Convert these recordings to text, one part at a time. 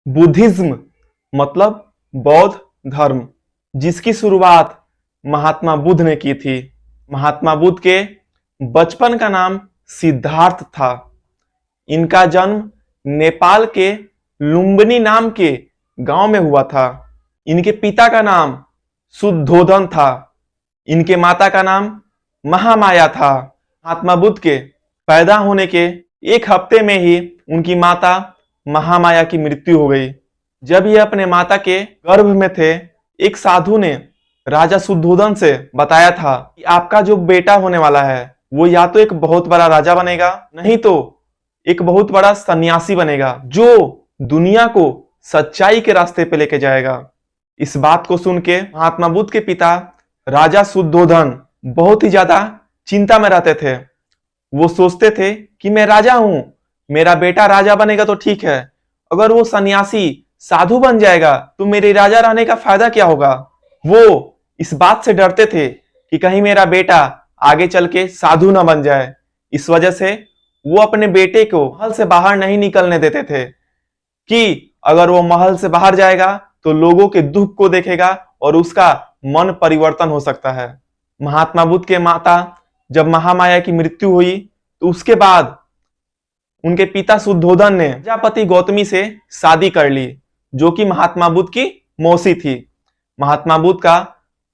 Buddhism मतलब बौद्ध धर्म, जिसकी शुरुआत महात्मा बुद्ध ने की थी। महात्मा बुद्ध के बचपन का नाम सिद्धार्थ था। इनका जन्म नेपाल के लुम्बिनी नाम के गांव में हुआ था। इनके पिता का नाम शुद्धोधन था। इनके माता का नाम महामाया था। महात्मा बुद्ध के पैदा होने के एक हफ्ते में ही उनकी माता महामाया की मृत्यु हो गई। जब ये अपने माता के गर्भ में थे, एक साधु ने राजा शुद्धोधन से बताया था कि आपका जो बेटा होने वाला है वो या तो एक बहुत बड़ा राजा बनेगा, नहीं तो एक बहुत बड़ा सन्यासी बनेगा जो दुनिया को सच्चाई के रास्ते पे लेके जाएगा। इस बात को सुन के महात्मा बुद्ध के पिता राजा शुद्धोधन बहुत ही ज्यादा चिंता में रहते थे। वो सोचते थे कि मैं राजा हूं, मेरा बेटा राजा बनेगा तो ठीक है, अगर वो सन्यासी साधु बन जाएगा तो मेरे राजा रहने का फायदा क्या होगा। वो इस बात से डरते थे कि कहीं मेरा बेटा आगे चल के साधु न बन जाए। इस वजह से वो अपने बेटे को महल से बाहर नहीं निकलने देते थे कि अगर वो महल से बाहर जाएगा तो लोगों के दुख को देखेगा और उसका मन परिवर्तन हो सकता है। महात्मा बुद्ध के माता जब महामाया की मृत्यु हुई तो उसके बाद उनके पिता शुद्धोधन ने प्रजापति गौतमी से शादी कर ली, जो कि महात्मा बुद्ध की मौसी थी। महात्मा बुद्ध का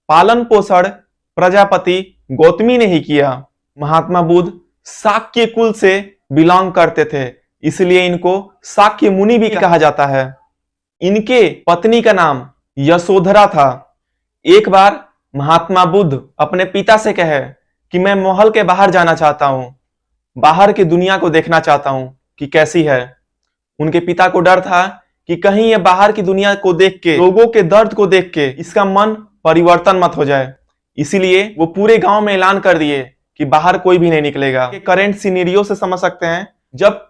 पालन पोषण प्रजापति गौतमी ने ही किया। महात्मा बुद्ध शाक्य कुल से बिलोंग करते थे, इसलिए इनको शाक्य मुनि भी कहा जाता है। इनके पत्नी का नाम यशोधरा था। एक बार महात्मा बुद्ध अपने पिता से कहे कि मैं महल के बाहर जाना चाहता हूं, बाहर की दुनिया को देखना चाहता हूं कि कैसी है। उनके पिता को डर था कि कहीं ये बाहर की दुनिया को देख के, लोगों के दर्द को देख के इसका मन परिवर्तन मत हो जाए। इसीलिए वो पूरे गांव में ऐलान कर दिए कि बाहर कोई भी नहीं निकलेगा। करंट सिनेरियो से समझ सकते हैं, जब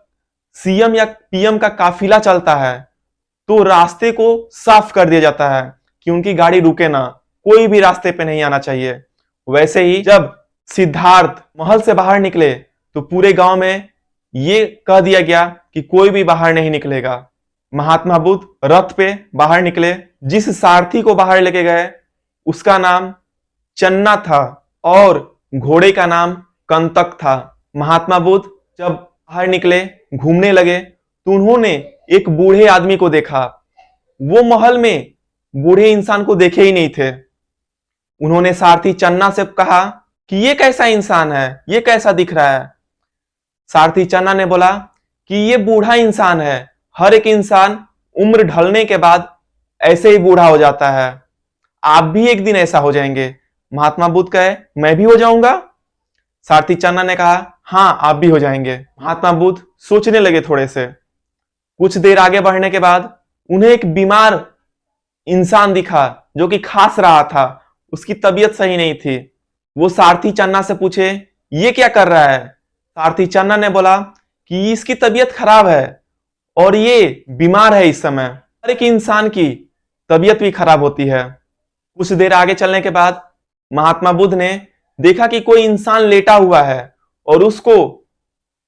सीएम या पीएम का काफिला चलता है तो रास्ते को साफ कर दिया जाता है कि उनकी गाड़ी रुके ना, कोई भी रास्ते पे नहीं आना चाहिए। वैसे ही जब सिद्धार्थ महल से बाहर निकले तो पूरे गांव में ये कह दिया गया कि कोई भी बाहर नहीं निकलेगा। महात्मा बुद्ध रथ पे बाहर निकले। जिस सारथी को बाहर लेके गए उसका नाम चन्ना था और घोड़े का नाम कंतक था। महात्मा बुद्ध जब बाहर निकले, घूमने लगे तो उन्होंने एक बूढ़े आदमी को देखा। वो महल में बूढ़े इंसान को देखे ही नहीं थे। उन्होंने सारथी चन्ना से कहा कि ये कैसा इंसान है, ये कैसा दिख रहा है। सारथी चन्ना ने बोला कि ये बूढ़ा इंसान है, हर एक इंसान उम्र ढलने के बाद ऐसे ही बूढ़ा हो जाता है, आप भी एक दिन ऐसा हो जाएंगे। महात्मा बुद्ध कहे मैं भी हो जाऊंगा। सारथी चन्ना ने कहा हाँ आप भी हो जाएंगे। महात्मा बुद्ध सोचने लगे थोड़े से। कुछ देर आगे बढ़ने के बाद उन्हें एक बीमार इंसान दिखा जो कि खांस रहा था, उसकी तबीयत सही नहीं थी। वो सारथी चन्ना से पूछे ये क्या कर रहा है। सारथी चन्ना ने बोला कि इसकी तबीयत खराब है और ये बीमार है। इस समय हर एक इंसान की तबीयत भी खराब होती है। कुछ देर आगे चलने के बाद महात्मा बुद्ध ने देखा कि कोई इंसान लेटा हुआ है और उसको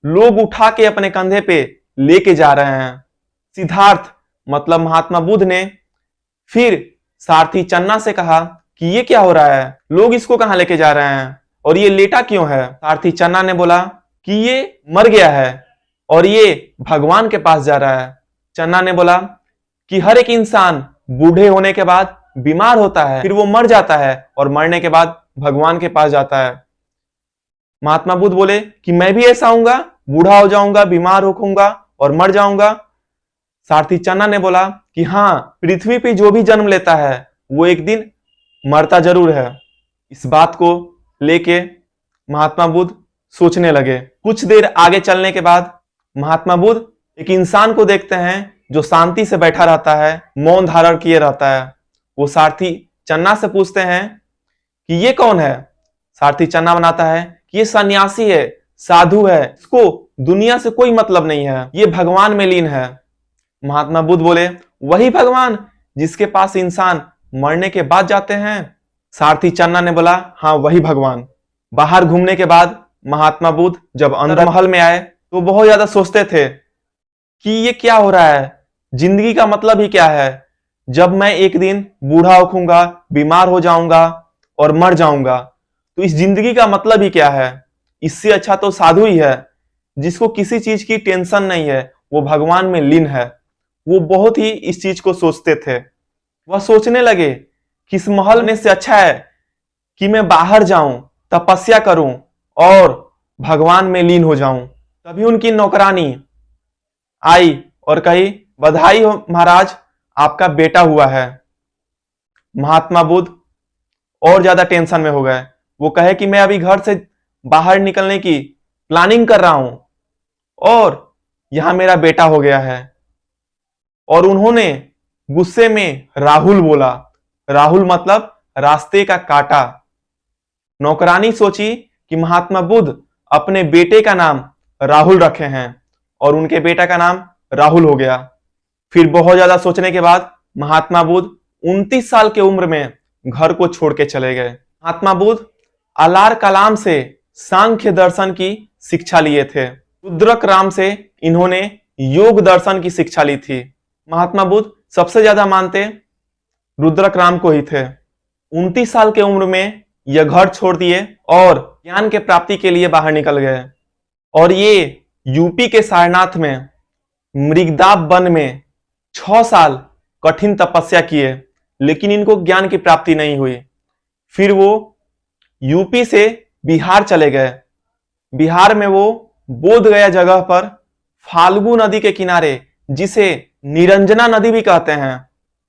लोग उठा के अपने कंधे पे लेके जा रहे हैं। सिद्धार्थ मतलब महात्मा बुद्ध ने फिर सारथी चन्ना से कहा कि ये क्या हो रहा है, लोग इसको कहां लेके जा रहे हैं और ये लेटा क्यों है। सारथी चन्ना ने बोला कि ये मर गया है और ये भगवान के पास जा रहा है। चन्ना ने बोला कि हर एक इंसान बूढ़े होने के बाद बीमार होता है, फिर वो मर जाता है और मरने के बाद भगवान के पास जाता है। महात्मा बुद्ध बोले कि मैं भी ऐसा हूंगा, बूढ़ा हो जाऊंगा, बीमार होऊंगा और मर जाऊंगा। सारथी चन्ना ने बोला कि हाँ, पृथ्वी पे जो भी जन्म लेता है वो एक दिन मरता जरूर है। इस बात को लेके महात्मा बुद्ध सोचने लगे। कुछ देर आगे चलने के बाद महात्मा बुद्ध एक इंसान को देखते हैं जो शांति से बैठा रहता है, मौन धारण किए रहता है। वो सारथी चन्ना से पूछते हैं कि ये कौन है। सारथी चन्ना बनाता है कि ये सन्यासी है, साधु है, इसको दुनिया से कोई मतलब नहीं है, ये भगवान में लीन है। महात्मा बुद्ध बोले वही भगवान जिसके पास इंसान मरने के बाद जाते हैं। सारथी चन्ना ने बोला हाँ वही भगवान। बाहर घूमने के बाद महात्मा बुद्ध जब अंदर महल में आए तो बहुत ज्यादा सोचते थे कि ये क्या हो रहा है, जिंदगी का मतलब ही क्या है? जब मैं एक दिन बूढ़ा होऊंगा, बीमार हो जाऊंगा और मर जाऊंगा, तो इस जिंदगी का मतलब ही क्या है? इससे अच्छा तो साधु ही है, जिसको किसी चीज की टेंशन नहीं है, वो भगवान में लीन है। वो बहुत ही इस चीज को सोचते थे। वह सोचने लगे कि इस महल में से अच्छा है कि मैं बाहर जाऊं, तपस्या करूं और भगवान में लीन हो जाऊं। तभी उनकी नौकरानी आई और कही, बधाई हो महाराज, आपका बेटा हुआ है। महात्मा बुद्ध और ज्यादा टेंशन में हो गए। वो कहे कि मैं अभी घर से बाहर निकलने की प्लानिंग कर रहा हूं और यहां मेरा बेटा हो गया है। और उन्होंने गुस्से में राहुल बोला। राहुल मतलब रास्ते का कांटा। नौकरानी सोची कि महात्मा बुद्ध अपने बेटे का नाम राहुल रखे हैं और उनके बेटा का नाम राहुल हो गया। फिर बहुत ज्यादा सोचने के बाद महात्मा बुद्ध 29 साल की उम्र में घर को छोड़ के चले गए। महात्मा बुद्ध अलार कलाम से सांख्य दर्शन की शिक्षा लिए थे। रुद्रक राम से इन्होंने योग दर्शन की शिक्षा ली थी। महात्मा बुद्ध सबसे ज्यादा मानते रुद्रक राम को ही थे। 29 साल की उम्र में यह घर छोड़ दिए और ज्ञान के प्राप्ति के लिए बाहर निकल गए। और ये यूपी के सारनाथ में मृगदाब वन में 6 साल कठिन तपस्या किए, लेकिन इनको ज्ञान की प्राप्ति नहीं हुई। फिर वो यूपी से बिहार चले गए। बिहार में वो बोध गया जगह पर फाल्गु नदी के किनारे, जिसे निरंजना नदी भी कहते हैं,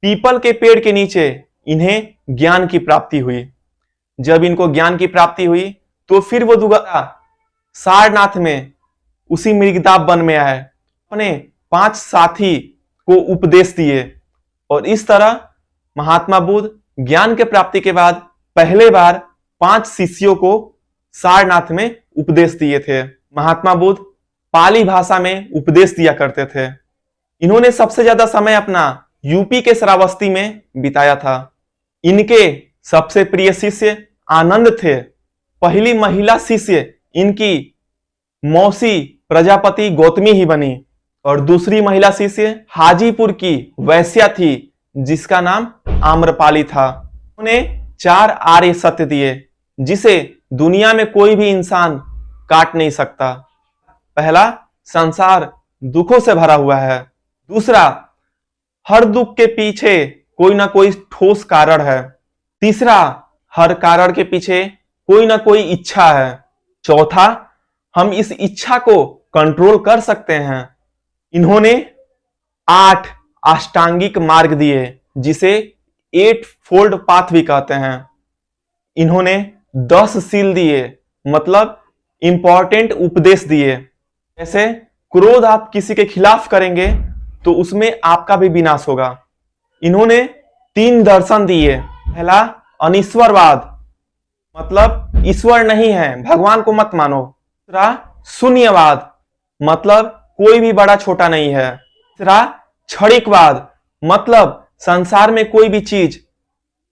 पीपल के पेड़ के नीचे इन्हें ज्ञान की प्राप्ति हुई। जब इनको ज्ञान की प्राप्ति हुई तो फिर वो दोबारा सारनाथ में उसी मृगदाब वन में आए, अपने 5 साथी को उपदेश दिए। और इस तरह महात्मा बुद्ध ज्ञान के प्राप्ति के बाद पहले बार 5 शिष्यों को सारनाथ में उपदेश दिए थे। महात्मा बुद्ध पाली भाषा में उपदेश दिया करते थे। इन्होंने सबसे ज्यादा समय अपना यूपी के श्रावस्ती में बिताया था। इनके सबसे प्रिय शिष्य आनंद थे। पहली महिला शिष्य इनकी मौसी प्रजापति गौतमी ही बनी और दूसरी महिला शिष्य हाजीपुर की वैश्या थी, जिसका नाम आम्रपाली था। उन्हें 4 आर्य सत्य दिए, जिसे दुनिया में कोई भी इंसान काट नहीं सकता। पहला, संसार दुखों से भरा हुआ है। दूसरा, हर दुख के पीछे कोई ना कोई ठोस कारण है। तीसरा, हर कारण के पीछे कोई ना कोई इच्छा है। चौथा, हम इस इच्छा को कंट्रोल कर सकते हैं। इन्होंने 8 अष्टांगिक मार्ग दिए, जिसे 8 फोल्ड पाथ भी कहते हैं। इन्होंने 10 सील दिए, मतलब इंपॉर्टेंट उपदेश दिए। जैसे क्रोध आप किसी के खिलाफ करेंगे तो उसमें आपका भी विनाश होगा। इन्होंने 3 दर्शन दिए। पहला, अनिश्वरवाद, मतलब ईश्वर नहीं है, भगवान को मत मानो। दूसरा, शून्यवाद, मतलब कोई भी बड़ा छोटा नहीं है। तीसरा, क्षणिकवाद, मतलब संसार में कोई भी चीज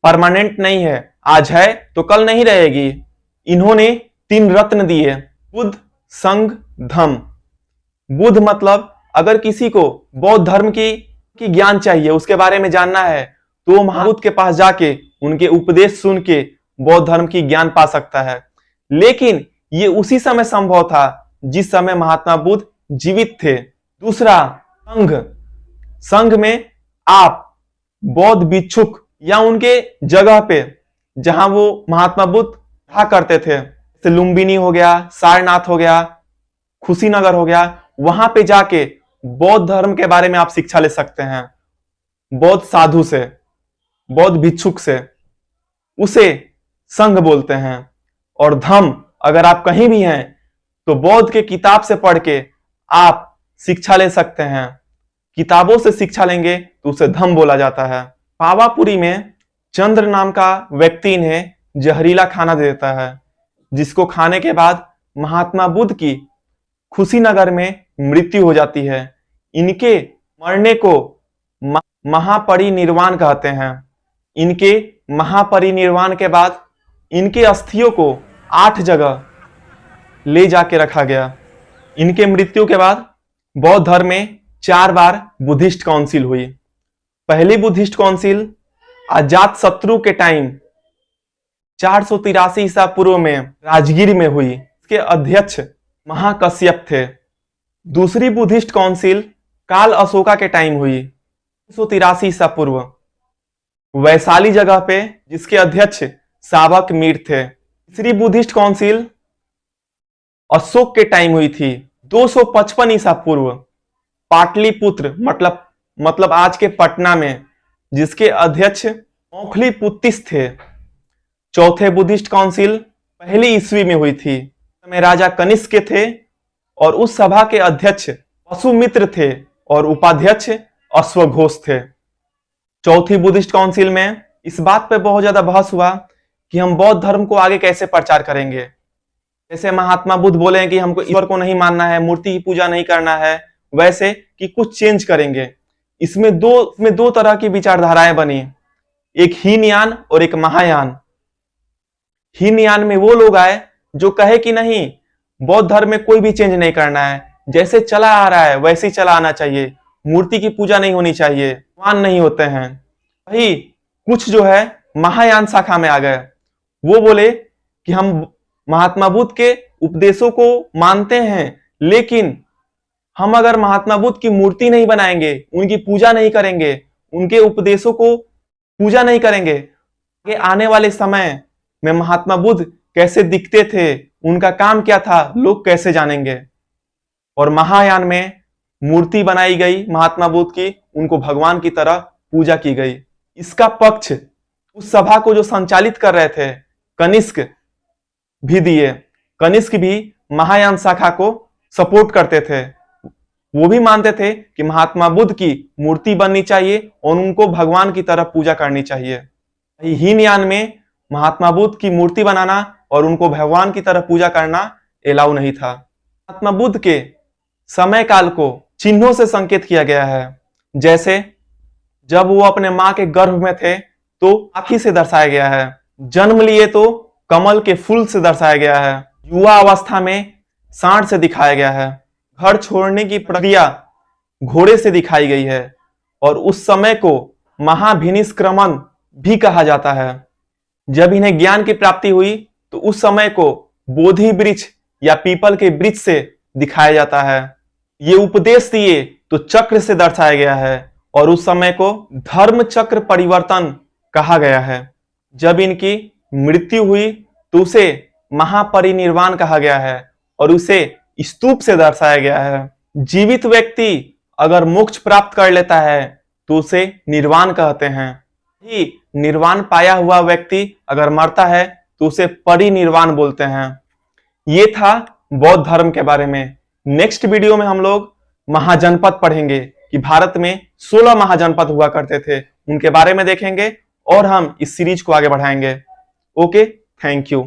परमानेंट नहीं है, आज है तो कल नहीं रहेगी। इन्होंने 3 रत्न दिए, बुद्ध, संघ, धम्म। बुद्ध मतलब अगर किसी को बौद्ध धर्म की ज्ञान चाहिए, उसके बारे में जानना है, तो वो महाबुद्ध के पास जाके उनके उपदेश सुन के बौद्ध धर्म की ज्ञान पा सकता है। लेकिन ये उसी समय संभव था जिस समय महात्मा बुद्ध जीवित थे। दूसरा, संघ। संघ में आप बौद्ध भिक्षुक या उनके जगह पे जहां वो महात्मा बुद्ध रहा करते थे, जैसे लुम्बिनी हो गया, सारनाथ हो गया, खुशीनगर हो गया, वहां पे जाके बौद्ध धर्म के बारे में आप शिक्षा ले सकते हैं, बौद्ध साधु से, बौद्ध भिक्षुक से। उसे संघ बोलते हैं। और धम्म, अगर आप कहीं भी हैं तो बौद्ध के किताब से पढ़ के आप शिक्षा ले सकते हैं। किताबों से शिक्षा लेंगे तो उसे धम्म बोला जाता है। पावापुरी में चंद्र नाम का व्यक्ति इन्हें जहरीला खाना देता है, जिसको खाने के बाद महात्मा बुद्ध की खुशीनगर में मृत्यु हो जाती है। इनके मरने को महापरिनिर्वाण कहते हैं। इनके महापरिनिर्वाण के बाद इनके अस्थियों को 8 जगह ले जाके रखा गया। इनके मृत्यु के बाद बौद्ध धर्म में 4 बार बुद्धिस्ट काउंसिल हुई। पहली बुद्धिस्ट काउंसिल अजात शत्रु के टाइम 483 ईसा पूर्व में राजगीर में हुई। इसके अध्यक्ष महाकश्यप थे। दूसरी बुद्धिस्ट काउंसिल काल अशोका के टाइम हुई 383 ईसा पूर्व, वैशाली जगह पे, जिसके अध्यक्ष सावक मीर थे। तीसरी बुद्धिस्ट काउंसिल अशोक के टाइम हुई थी 255 ईसा पूर्व, पाटलिपुत्र मतलब आज के पटना में, जिसके अध्यक्ष मौखलीपुत्तिस थे। चौथे बुद्धिस्ट काउंसिल पहली ईस्वी में हुई थी, में राजा कनिष्क के थे और उस सभा के अध्यक्ष वसुमित्र थे और उपाध्यक्ष अश्वघोष थे। चौथी बुद्धिस्ट काउंसिल में इस बात पे बहुत ज्यादा बहस हुआ कि हम बौद्ध धर्म को आगे कैसे प्रचार करेंगे। जैसे महात्मा बुद्ध बोले कि हमको ईश्वर को नहीं मानना है, मूर्ति की पूजा नहीं करना है, वैसे कि कुछ चेंज करेंगे। इसमें दो तरह की विचारधाराएं बनी, एक हीनयान और एक महायान। हीनयान में वो लोग आए जो कहे कि नहीं, बौद्ध धर्म में कोई भी चेंज नहीं करना है, जैसे चला आ रहा है वैसे ही चला आना चाहिए, मूर्ति की पूजा नहीं होनी चाहिए, भगवान नहीं होते हैं। वही कुछ जो है महायान शाखा में आ गए, वो बोले कि हम महात्मा बुद्ध के उपदेशों को मानते हैं, लेकिन हम अगर महात्मा बुद्ध की मूर्ति नहीं बनाएंगे, उनकी पूजा नहीं करेंगे, उनके उपदेशों को पूजा नहीं करेंगे, आगे आने वाले समय में महात्मा बुद्ध कैसे दिखते थे, उनका काम क्या था, लोग कैसे जानेंगे। और महायान में मूर्ति बनाई गई महात्मा बुद्ध की, उनको भगवान की तरह पूजा की गई। इसका पक्ष उस सभा को जो संचालित कर रहे थे कनिष्क भी दिए। कनिष्क भी महायान शाखा को सपोर्ट करते थे, वो भी मानते थे कि महात्मा बुद्ध की मूर्ति बननी चाहिए और उनको भगवान की तरह पूजा करनी चाहिए। हीनयान में महात्मा बुद्ध की मूर्ति बनाना और उनको भगवान की तरह पूजा करना एलाउ नहीं था। महात्मा बुद्ध के समय काल को चिन्हों से संकेत किया गया है। जैसे जब वो अपने मां के गर्भ में थे तो हाथी से दर्शाया गया है, जन्म लिए तो कमल के फूल से दर्शाया गया है, युवा अवस्था में सांड से दिखाया गया है, घर छोड़ने की प्रक्रिया घोड़े से दिखाई गई है, और उस समय को महाभिनिष्क्रमण भी कहा जाता है। जब इन्हें ज्ञान की प्राप्ति हुई तो उस समय को बोधि वृक्ष या पीपल के वृक्ष से दिखाया जाता है। ये उपदेश दिए तो चक्र से दर्शाया गया है, और उस समय को धर्म चक्र परिवर्तन कहा गया है। जब इनकी मृत्यु हुई तो उसे महापरिनिर्वाण कहा गया है और उसे स्तूप से दर्शाया गया है। जीवित व्यक्ति अगर मोक्ष प्राप्त कर लेता है तो उसे निर्वाण कहते हैं। ही निर्वाण पाया हुआ व्यक्ति अगर मरता है तो उसे परिनिर्वाण बोलते हैं। ये था बौद्ध धर्म के बारे में। नेक्स्ट वीडियो में हम लोग महाजनपद पढ़ेंगे कि भारत में 16 महाजनपद हुआ करते थे, उनके बारे में देखेंगे और हम इस सीरीज को आगे बढ़ाएंगे। Okay, thank you.